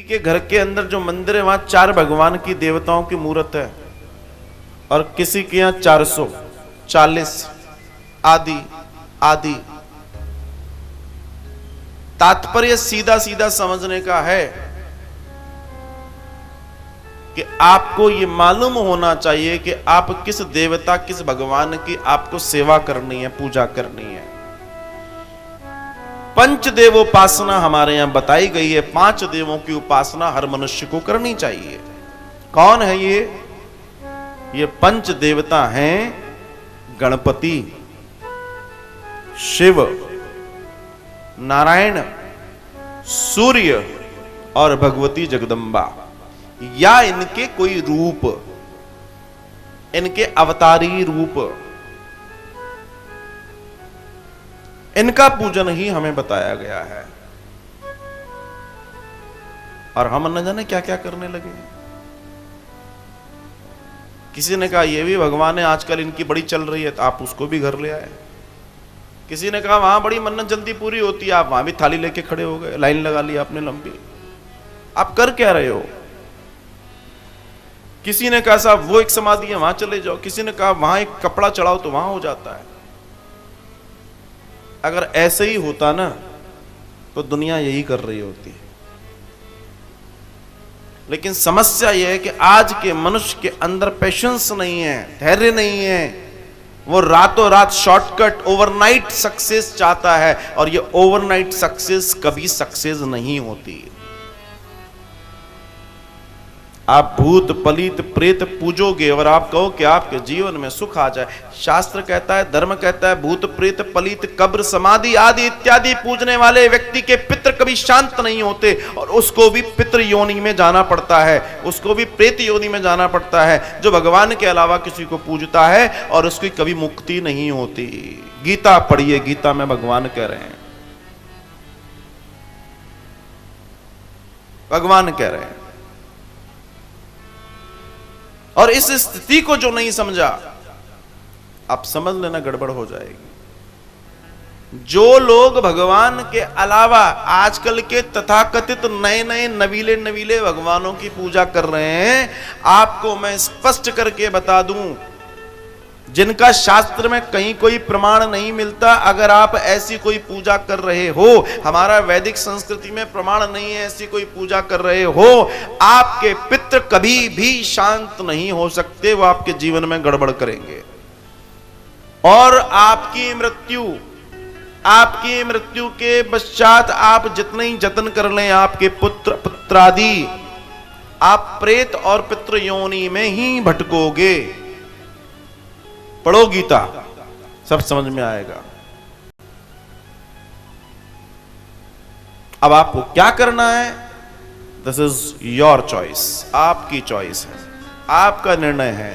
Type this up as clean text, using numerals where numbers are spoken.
के घर के अंदर जो मंदिर है वहां 4 भगवान की देवताओं की मूर्त है और किसी के यहां 440 आदि आदि। तात्पर्य सीधा सीधा समझने का है कि आपको यह मालूम होना चाहिए कि आप किस देवता किस भगवान की आपको सेवा करनी है, पूजा करनी है। पंचदेवोपासना हमारे यहां बताई गई है। 5 देवों की उपासना हर मनुष्य को करनी चाहिए। कौन है ये 5 देवता हैं गणपति, शिव, नारायण, सूर्य और भगवती जगदम्बा, या इनके कोई रूप, इनके अवतारी रूप, इनका पूजन ही हमें बताया गया है। और हम न जाने क्या क्या करने लगे। किसी ने कहा ये भी भगवान है, आजकल इनकी बड़ी चल रही है, तो आप उसको भी घर ले आए। किसी ने कहा वहां बड़ी मन्नत जल्दी पूरी होती है, आप वहां भी थाली लेके खड़े हो गए, लाइन लगा ली आपने लंबी। आप कर क्या रहे हो? किसी ने कहा साहब वो एक समाधि है वहां चले जाओ, किसी ने कहा वहां एक कपड़ा चढ़ाओ तो वहां हो जाता है। अगर ऐसे ही होता ना तो दुनिया यही कर रही होती है। लेकिन समस्या यह है कि आज के मनुष्य के अंदर पेशेंस नहीं है, धैर्य नहीं है। वो रातों रात शॉर्टकट ओवरनाइट सक्सेस चाहता है, और ये ओवरनाइट सक्सेस कभी सक्सेस नहीं होती। आप भूत पलीत प्रेत पूजोगे और आप कहो कि आपके जीवन में सुख आ जाए। शास्त्र कहता है, धर्म कहता है, भूत प्रेत पलीत कब्र समाधि आदि इत्यादि पूजने वाले व्यक्ति के पितृ कभी शांत नहीं होते, और उसको भी पितृ योनि में जाना पड़ता है, उसको भी प्रेत योनि में जाना पड़ता है। जो भगवान के अलावा किसी को पूजता है और उसकी कभी मुक्ति नहीं होती। गीता पढ़िए, गीता में भगवान कह रहे हैं, भगवान कह रहे हैं। और इस स्थिति को जो नहीं समझा, आप समझ लेना गड़बड़ हो जाएगी। जो लोग भगवान के अलावा आजकल के तथाकथित नए नए नवीले नवीले भगवानों की पूजा कर रहे हैं, आपको मैं स्पष्ट करके बता दूं, जिनका शास्त्र में कहीं कोई प्रमाण नहीं मिलता, अगर आप ऐसी कोई पूजा कर रहे हो, हमारा वैदिक संस्कृति में प्रमाण नहीं है, ऐसी कोई पूजा कर रहे हो, आपके पितृ कभी भी शांत नहीं हो सकते। वो आपके जीवन में गड़बड़ करेंगे और आपकी मृत्यु के पश्चात आप जितने ही जतन कर लें, आपके पुत्र पुत्रादि, आप प्रेत और पितृ योनि में ही भटकोगे। पढ़ो गीता, सब समझ में आएगा। अब आपको क्या करना है, दिस इज योर चॉइस, आपकी चॉइस है, आपका निर्णय है।